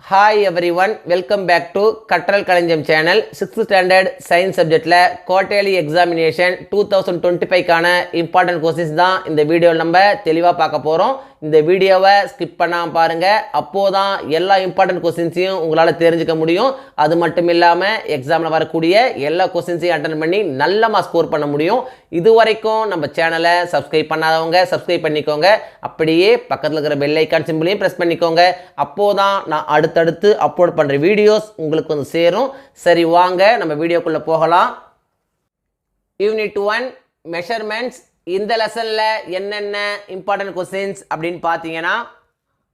Hi everyone, welcome back to Katral Kalanjam channel. 6th standard science subjectல quarterly examination 2025 கான important questions தான் இந்த வீடியோவில் நம்ம தெளிவாக பார்க்க போகிறோம். இந்த வீடியோவை ஸ்கிப் பண்ணாமல் பாருங்கள், அப்போதான் எல்லா இம்பார்ட்டன்ட் கொஸ்டின்ஸையும் உங்களால் தெரிஞ்சுக்க முடியும். அது மட்டும் இல்லாமல் எக்ஸாமில் வரக்கூடிய எல்லா கொஸ்டின்ஸையும் அட்டன் பண்ணி நல்ல மார்க் ஸ்கோர் பண்ண முடியும். இது வரைக்கும் நம்ம சேனலை சப்ஸ்கிரைப் பண்ணாதவங்க சப்ஸ்கிரைப் பண்ணிக்கோங்க. அப்படியே பக்கத்தில் இருக்கிற பெல் ஐக்கான் சிம்பிளையும் ப்ரெஸ் பண்ணிக்கோங்க. அப்போதான் நான் அடுத்தடுத்து அப்லோட் பண்ணுற வீடியோஸ் உங்களுக்கு வந்து சேரும். சரி, வாங்க நம்ம வீடியோக்குள்ளே போகலாம். Unit 1 measurements. இந்த லெசனில் என்னென்ன இம்பார்ட்டன்ட் கொஸ்டின்ஸ் அப்படின்னு பார்த்தீங்கன்னா,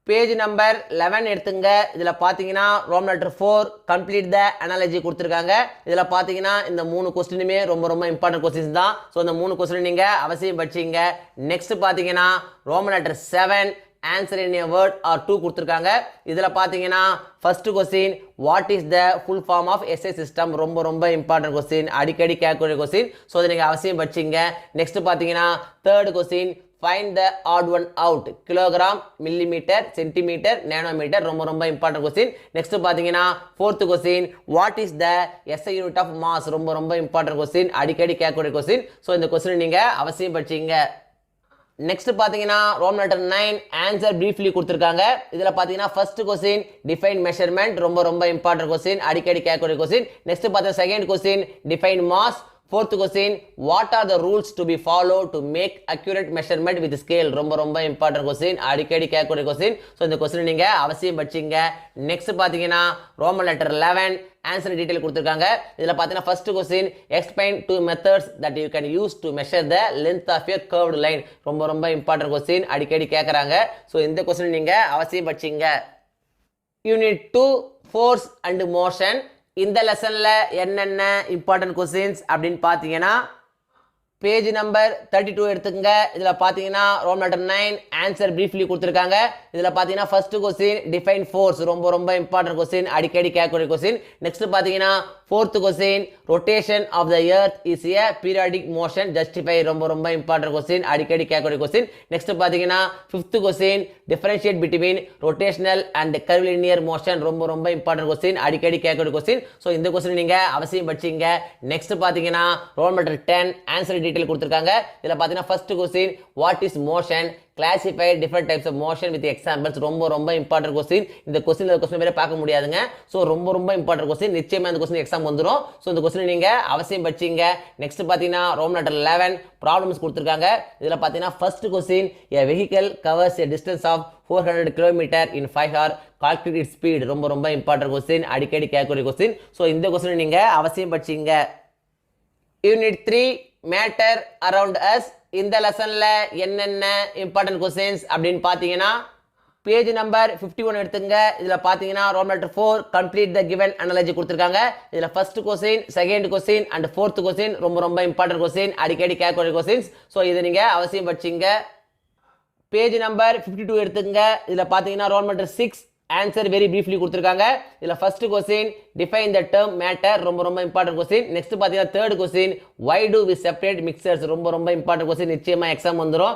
பேஜ் நம்பர் 11 எடுத்துங்க. இதில் பார்த்தீங்கன்னா Roman letter 4 complete the analogy கொடுத்துருக்காங்க. இதில் பார்த்தீங்கன்னா இந்த 3 கொஸ்டினுமே ரொம்ப இம்பார்ட்டன்ட் கொஸ்டின்ஸ் தான். ஸோ இந்த 3 கொஸ்டின் நீங்கள் அவசியம் படிச்சிங்க. நெக்ஸ்ட் பார்த்தீங்கன்னா Roman letter 7 answer in a word or two கொடுத்துருக்காங்க. இதில் பார்த்தீங்கன்னா first question, what is the full form of SI system? ரொம்ப இம்பார்ட்டன்ட் கொஸ்டின், அடிக்கடி கேட்கக்கூடிய கொஸ்டின். ஸோ அதை நீங்கள் அவசியம் படிச்சிங்க. நெக்ஸ்ட் பார்த்தீங்கன்னா third question, find the odd one out. Kilogram, millimetre, centimetre, nanometre, ரொம்ப இம்பார்ட்டன்ட் கொஸ்டின். நெக்ஸ்ட் பார்த்தீங்கன்னா fourth question, what is the SI unit of mass? ரொம்ப இம்பார்ட்டன்ட் கொஸ்டின், அடிக்கடி கேட்கக்கூடிய கொஸ்டின். ஸோ இந்த கொஸ்டின் நீங்கள் அவசியம் படிச்சிங்க. நெக்ஸ்ட் பார்த்தீங்கன்னா ரோம் லெட்டர் 9 ஆன்சர் பிரீஃப்லி கொடுத்துருக்காங்க. இதில் பார்த்தீங்கன்னா ஃபர்ஸ்ட் கொஸ்டின், டிஃபைன் மெஷர்மெண்ட், ரொம்ப இம்பார்ட்டன்ட் கொஸ்டின், அடிக்கடி கேட்கக்கூடிய கொஸ்டின். நெக்ஸ்ட் பார்த்தீங்கன்னா second question, define mass. Fourth question, what are the rules to be follow to make accurate measurement with scale? ரொம்ப important question, அடிக்கடி கேட்கக்கூடிய கொஸ்டின். ஸோ இந்த question நீங்கள் அவசியம் படிச்சிங்க. நெக்ஸ்ட் பார்த்தீங்கன்னா ரோமன் லெட்டர் 11 ஆன்சர் டீடைல் கொடுத்துருக்காங்க. இதில் பார்த்தீங்கன்னா first question, explain 2 methods that you can use to measure the length of a curved line. ரொம்ப இம்பார்ட்டன்ட் கொஸ்டின், அடிக்கடி கேட்குறாங்க. ஸோ இந்த கொஸ்டின் நீங்கள் அவசியம் படிச்சிங்க. Unit 2 force and motion. இந்த லெசனில் என்னென்ன இம்பார்ட்டன்ட் கொஸ்டின்ஸ் அப்படின்னு பார்த்தீங்கன்னா, பேஜ் நம்பர் 32 எடுத்துக்கங்க. இதில் பார்த்தீங்கன்னா ரோம் லெட்டர் 9 ஆன்சர் பிரீஃப்லி கொடுத்துருக்காங்க. இதில் பார்த்தீங்கன்னா ஃபர்ஸ்ட் கொஸ்டின், டிஃபைன் ஃபோர்ஸ், ரொம்ப இம்பார்ட்டன்ட் கொஸ்டின், அடிக்கடி கேட்கக்கூடிய கொஸ்டின். நெக்ஸ்ட் பார்த்தீங்கன்னா fourth question, rotation of the earth is a periodic motion, justify, ரொம்ப இம்பார்ட்டன்ட் கொஸ்டின், அடிக்கடி கேட்கக்கூடிய கொஸ்டின். நெக்ஸ்ட் பார்த்தீங்கன்னா fifth question, differentiate between rotational and curvilinear motion, ரொம்ப important question, அடிக்கடி கேட்கக்கூடிய கொஸ்டின். ஸோ இந்த கொஸ்டின் நீங்கள் அவசியம் படிச்சிங்க. நெக்ஸ்ட் பார்த்தீங்கன்னா ரோம் லெட்டர் 10 ஆன்சர் டீடைல் கொடுத்துருக்காங்க. இதில் பார்த்தீங்கன்னா first question, what is motion? Classify different types of motion with examples. ரொம்ப இம்பார்ட்டன்ட் கொஸ்டின். இந்த கொஸ்டின் வேற பார்க்க முடியாதுங்க. ஸோ ரொம்ப இம்பார்ட்டன்ட் கொஸ்டின், நிச்சயமா இந்த கொஸ்டின் எக்ஸாம் வந்துடும். ஸோ இந்த கொஸ்டின் நீங்க அவசியம் படிச்சிங்க. நெக்ஸ்ட் பார்த்தீங்கன்னா ரோம் லெட்டர் 11 ப்ராப்ளம்ஸ் கொடுத்துருக்காங்க. இதில் பார்த்தீங்கன்னா first question, a vehicle covers a distance of 400 kilometre in 5 hours, calculate its speed. ரொம்ப இம்பார்ட்டன்ட் கொஸ்டின், அடிக்கடி கேட்கக்கூடிய கொஸ்டின். ஸோ இந்த கொஸ்டின் நீங்க அவசியம் படிச்சிங்க. Unit 3 matter around us. இந்த லெசன்ல என்னென்ன இம்பார்ட்டன்ட் கொஸ்டின்ஸ் அப்படின்னு பார்த்தீங்கன்னா, பேஜ் நம்பர் 51 எடுத்துங்க. இதில் பார்த்தீங்கன்னா Roman letter 4 complete the given analogy கொடுத்துருக்காங்க. இதில் first question, second question and fourth question ரொம்ப இம்பார்ட்டன்ட் கொஸ்டின், அடிக்கடி கேட்கக்கூடிய கொஸ்டின்ஸ். ஸோ இதை நீங்கள் அவசியம் படிச்சிங்க. பேஜ் நம்பர் 52 எடுத்துங்க. இதில் பார்த்தீங்கன்னா Roman letter 6 answer very briefly கொடுத்துருக்காங்க. இதில் first question, define the term matter, ரொம்ப இம்பார்ட்டன்ட் கொஸ்டின். நெக்ஸ்ட் பார்த்தீங்கன்னா third question, why do we separate mixtures? ரொம்ப இம்பார்ட்டன்ட் கொஸ்டின், நிச்சயமா எக்ஸாம் வந்துடும்.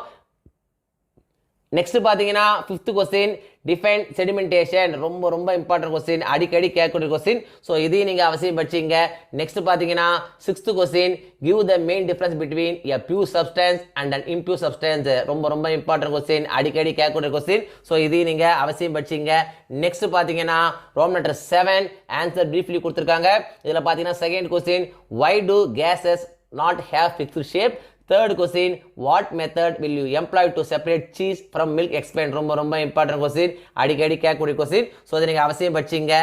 நெக்ஸ்ட் பார்த்தீங்கன்னா ஃபிஃப்த் கொஸ்டின், டிஃபைன் செடிமெண்டேஷன், ரொம்ப இம்பார்ட்டன்ட் கொஸ்டின், அடிக்கடி கேட்கக்கூடிய கொஸ்டின். ஸோ இதையும் நீங்கள் அவசியம் படிச்சிங்க. நெக்ஸ்ட் பார்த்தீங்கன்னா sixth question, give the main difference between a pure substance and an impure substance. ரொம்ப இம்பார்ட்டன்ட் கொஸ்டின், அடிக்கடி கேட்கக்கூடிய கொஸ்டின். ஸோ இதையும் நீங்கள் அவசியம் படிச்சிங்க. நெக்ஸ்ட் பார்த்தீங்கன்னா ரோம் லெட்டர் 7 ஆன்சர் பிரீஃப்லி கொடுத்துருக்காங்க. இதில் பார்த்தீங்கன்னா second question, why do gases not have fixed shape? Third question, what method will you employ to separate cheese from milk? Explain. ரொம்ப இம்பார்ட்டன்ட் கொஸ்டின், அடிக்கடி கேட்கக்கூடிய கொஸ்டின். ஸோ அதை நீங்கள் அவசியம் படிச்சிங்க.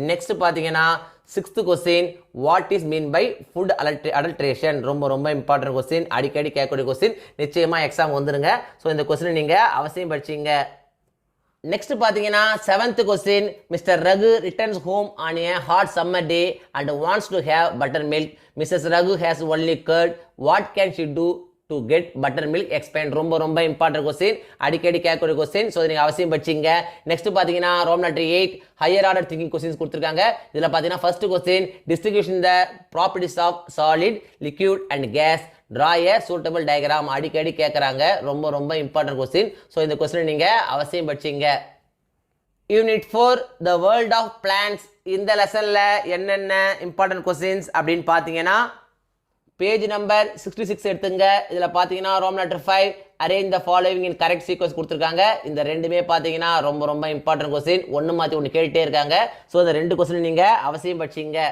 நெக்ஸ்ட் பார்த்தீங்கன்னா sixth question, what is mean by food adulteration? ரொம்ப important question, அடிக்கடி கேட்கக்கூடிய கொஸ்டின், நிச்சயமாக எக்ஸாம் வந்துருங்க. ஸோ இந்த கொஸ்டின் நீங்கள் அவசியம் படிச்சிங்க. நெக்ஸ்ட் பார்த்தீங்கன்னா seventh question, Mister Raghu returns home on a hot summer day and wants to have buttermilk. Mrs Raghu has only curd, what can she do to get buttermilk? Explain. ரொம்ப important question, அடிக்கடி கேட்கக்கூடிய question. So நீங்கள் அவசியம் படிச்சிங்க. Next பார்த்தீங்கன்னா Roman letter 8 higher order thinking questions கொடுத்துருக்காங்க. இதில் பார்த்தீங்கன்னா first question, distribution the properties of solid, liquid and case, draw a suitable diagram. அடிக்கடி கேட்குறாங்க. ரொம்ப இம்பார்ட்டன்ட் கொஸ்டின். ஸோ இந்த கொஸ்டின் நீங்கள் அவசியம் படிச்சிங்க. Unit 4 the world of plants. இந்த லெசனில் என்னென்ன இம்பார்ட்டன்ட் கொஸ்டின்ஸ் அப்படின்னு பார்த்தீங்கன்னா பேஜ் நம்பர் 66 எடுத்துங்க. இதில் பார்த்தீங்கன்னா Roman letter 5 arrange the following in correct sequence கொடுத்துருக்காங்க. இந்த ரெண்டுமே பார்த்தீங்கன்னா ரொம்ப இம்பார்ட்டன்ட் கொஸ்டின். ஒன்று மாற்றி ஒன்று கேட்டுட்டே இருக்காங்க. ஸோ இந்த ரெண்டு கொஸ்டின் நீங்கள் அவசியம் படிச்சிங்க.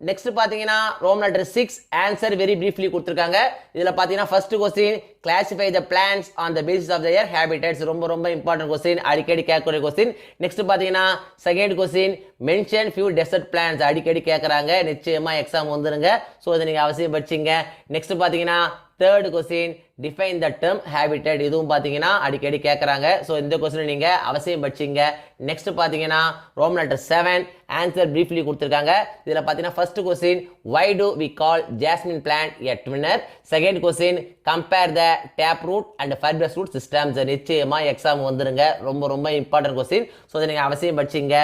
நெக்ஸ்ட் பார்த்தீங்கன்னா Roman letter 6 answer very briefly கொடுத்துருக்காங்க. இதில் பார்த்தீங்கன்னா first question classify the plants on the basis of their habitats. ரொம்ப இம்பார்ட்டன்ட் கொஸ்டின், அடிக்கடி கேட்கக்கூடிய கொஸ்டின். நெக்ஸ்ட் பார்த்தீங்கன்னா second question mention few desert plants. அடிக்கடி கேட்குறாங்க, நிச்சயமாக எக்ஸாம் வந்துருங்க. ஸோ இதை நீங்கள் அவசியம் படிச்சிங்க. நெக்ஸ்ட் பார்த்தீங்கன்னா third question define the term habitat. இதுவும் பார்த்தீங்கன்னா அடிக்கடி கேட்குறாங்க. ஸோ இந்த கொஸ்டின் நீங்கள் அவசியம் படிச்சிங்க. நெக்ஸ்ட் பார்த்தீங்கன்னா ரோம் லெட்டர் 7 ஆன்சர் பிரீஃப்லி கொடுத்துருக்காங்க. இதில் பார்த்தீங்கன்னா first question why do we call jasmine plant a twiner. Second question compare the tap root and fibrous root systems. நிச்சயமாக எக்ஸாம் வந்துருங்க. ரொம்ப இம்பார்ட்டன்ட் கொஸ்டின். ஸோ இதை நீங்கள் அவசியம் படிச்சிங்க.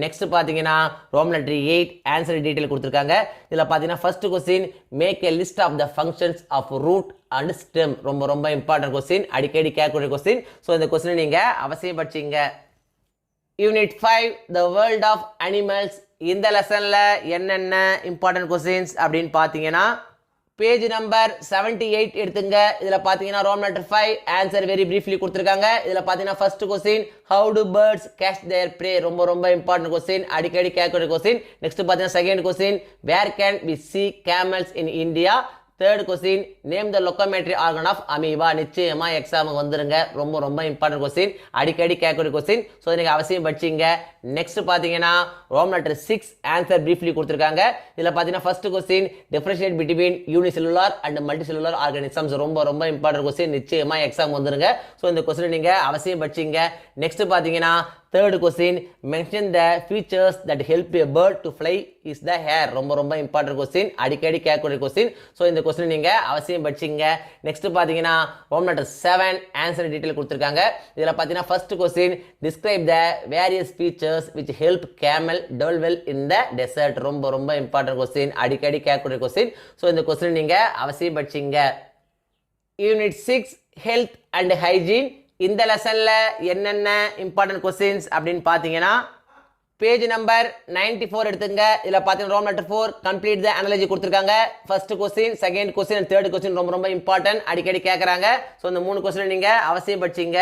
நெக்ஸ்ட் பார்த்தீங்கன்னா ரோம் லெட்டர் 8 ஆன்சர் டீட்டெயில் கொடுத்துருக்காங்க. இதில் பார்த்தீங்கன்னா first question make a list of the functions of root and stem. ரொம்ப இம்பார்ட்டன்ட் கொஸ்டின், அடிக்கடி கேட்கக்கூடிய கொஸ்டின். ஸோ இந்த கொஸ்டின் நீங்கள் அவசியம் படிச்சிங்க. Unit 5 the world of animals. இந்த லெசனில் என்னென்ன இம்பார்ட்டன்ட் கொஸ்டின்ஸ் அப்படின்னு பார்த்தீங்கன்னா பேஜ் நம்பர் 78 எடுத்துங்க. இதில் பார்த்தீங்கன்னா Roman letter 5 answer very briefly கொடுத்துருக்காங்க. இதில் பார்த்தீங்கன்னா first question how do birds catch their prey. ரொம்ப இம்பார்ட்டன்ட் கொஸ்டின், அடிக்கடி கேட்கக்கூடிய கொஸ்டின். நெக்ஸ்ட் பார்த்தீங்கன்னா second question where can we see camels in India. Third question name the locomotory organ of amoeba. நிச்சயமா எக்ஸாமுக்கு வந்துருங்க. ரொம்ப இம்பார்ட்டன்ட் கொஸ்டின், அடிக்கடி கேட்கக்கூடிய கொஸ்டின். ஸோ நீங்கள் அவசியம் படிச்சிங்க. நெக்ஸ்ட் பார்த்தீங்கன்னா ரோம் லெட்டர் 6 ஆன்சர் பிரீஃப்லி கொடுத்துருக்காங்க. இதில் பார்த்தீங்கன்னா first question differentiate between unicellular and multicellular organisms. ரொம்ப இம்பார்ட்டன்ட் கொஸ்டின், நிச்சயமா எக்ஸாம் வந்துருங்க. ஸோ இந்த கொஸ்டின் நீங்கள் அவசியம் படிச்சிங்க. நெக்ஸ்ட் பார்த்தீங்கன்னா third question mention the features that help a bird to fly is the air. ரொம்ப இம்பார்ட்டன்ட் கொஸ்டின், அடிக்கடி கேட்கக்கூடிய கொஸ்டின். ஸோ இந்த கொஸ்டின் நீங்கள் அவசியம் படிச்சிங்க. நெக்ஸ்ட் பார்த்தீங்கன்னா ரோம் லெட்டர் 7 ஆன்சர் டீட்டெயில் கொடுத்துருக்காங்க. இதில் பார்த்தீங்கன்னா first question describe the various features which help camel dwell well in the desert. ரொம்ப இம்பார்ட்டன்ட் கொஸ்டின், அடிக்கடி கேட்கக்கூடிய கொஸ்டின். ஸோ இந்த கொஸ்டின் நீங்கள் அவசியம் படிச்சிங்க. Unit 6 health and hygiene. இந்த லெசன்ல என்னென்ன இம்பார்ட்டன்ட் கொஸ்டின்ஸ் அப்படின்னு பார்த்தீங்கன்னா பேஜ் நம்பர் 94 எடுத்துங்க. இதில் பார்த்தீங்கன்னா Roman letter 4 complete the analogy கொடுத்துருக்காங்க. First question second question and third question ரொம்ப இம்பார்ட்டன்ட், அடிக்கடி கேட்குறாங்க. ஸோ இந்த 3 கொஸ்டின் நீங்கள் அவசியம் படிச்சிங்க.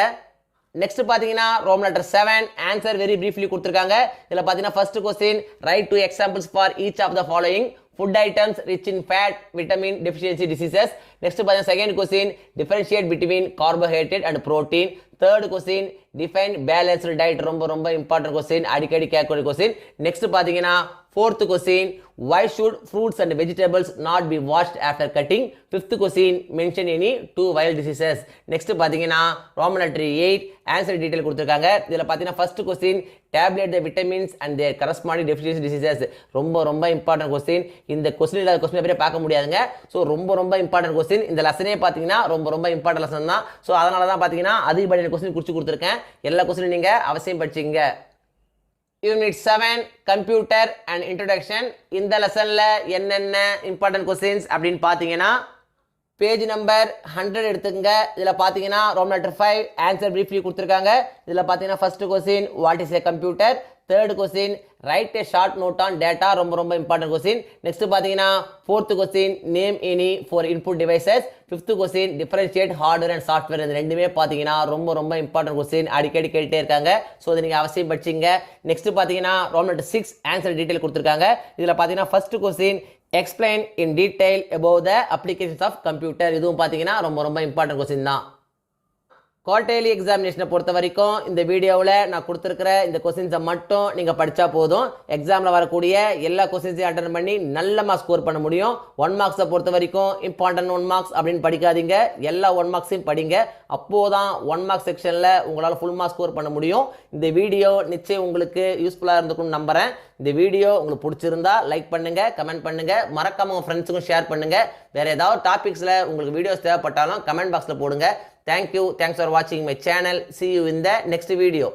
நெக்ஸ்ட் பார்த்தீங்கன்னா Roman letter 7 answer very briefly கொடுத்துருக்காங்க. இதில் பார்த்தீங்கன்னா first question write 2 examples for each of the following food items rich in fat vitamin deficiency diseases. Next பார்த்தீங்கன்னா second question differentiate between carbohydrate and protein. third question define balanced diet. ரொம்ப important question, அடிக்கடி கேட்கக்கூடிய question. Next பார்த்தீங்கன்னா fourth question why should fruits and vegetables not be washed after cutting. fifth question mention any 2 wild diseases. Next பார்த்தீங்கன்னா Roman letter 8 answer detail கொடுத்துருக்காங்க. இதில் பார்த்தீங்கன்னா first question tabulate the vitamins and their corresponding deficiency diseases. ரொம்ப important question. இந்த question இல்லாத question பேரே பார்க்க முடியாதுங்க. ஸோ ரொம்ப இம்பார்ட்டன்ட் கொஸ்டின். இந்த லெசனே பார்த்தீங்கன்னா ரொம்ப இம்பார்ட்டன்ட் லெசன் தான். ஸோ அதனால தான் பார்த்தீங்கன்னா அதிகப்படியான கொஸ்டின் குறித்து கொடுத்துருக்கேன். எல்லா கொஸ்டினும் நீங்கள் அவசியம் படிச்சிங்க. Unit 7 computer and introduction. இந்த லெசனில் என்னென்ன இம்பார்ட்டன்ட் கொஸ்டின்ஸ் அப்படின்னு பார்த்தீங்கன்னா பேஜ் நம்பர் 100 எடுத்துங்க. இதில் பார்த்தீங்கன்னா ரோம் லெட்டர் 5 ஆன்சர் பிரீஃப்லி கொடுத்துருக்காங்க. இதில் பார்த்தீங்கன்னா first question what is a computer. Third question write a short note on data. ரொம்ப இம்பார்ட்டன்ட் கொஸ்டின். நெக்ஸ்ட் பார்த்தீங்கன்னா fourth question name any four input devices. Fifth question differentiate hardware and software. இந்த ரெண்டுமே பார்த்தீங்கன்னா ரொம்ப important question, அடிக்கடி கேட்டே இருக்காங்க. So இதை நீங்கள் அவசியம் படிச்சிங்க. நெக்ஸ்ட் பார்த்தீங்கன்னா ரோம் லெட்டர் 6 ஆன்சர் டீட்டெயில் கொடுத்துருக்காங்க. இதில் பார்த்தீங்கன்னா first question explain in detail about the applications of computer. இதுவும் பார்த்தீங்கன்னா ரொம்ப இம்பார்ட்டன்ட் கொஸ்டின் தான். குவார்டர்லி எக்ஸாமினேஷனை பொறுத்த வரைக்கும் இந்த வீடியோவில் நான் கொடுத்துருக்கிற இந்த கொஸ்டின்ஸை மட்டும் நீங்கள் படித்தா போதும். எக்ஸாமில் வரக்கூடிய எல்லா கொஸ்டின்ஸையும் அட்டன் பண்ணி நல்ல மார்க்ஸ் ஸ்கோர் பண்ண முடியும். 1 மார்க்ஸை பொறுத்த வரைக்கும் இம்பார்ட்டன்ட் 1 மார்க்ஸ் அப்படின்னு படிக்காதீங்க. எல்லா 1 மார்க்ஸையும் படிங்க. அப்போதான் 1 மார்க் செக்ஷனில் உங்களால் ஃபுல் மார்க்ஸ் ஸ்கோர் பண்ண முடியும். இந்த வீடியோ நிச்சயம் உங்களுக்கு யூஸ்ஃபுல்லாக இருந்திருக்கும்னு நம்புகிறேன். இந்த வீடியோ உங்களுக்கு பிடிச்சிருந்தா லைக் பண்ணுங்கள், கமெண்ட் பண்ணுங்கள், மறக்காம உங்கள் ஃப்ரெண்ட்ஸுக்கும் ஷேர் பண்ணுங்கள். வேறு ஏதாவது டாபிக்ஸில் உங்களுக்கு வீடியோஸ் தேவைப்பட்டாலும் கமெண்ட் பாக்ஸில் போடுங்க. Thank you. Thanks for watching my channel. See you in the next video.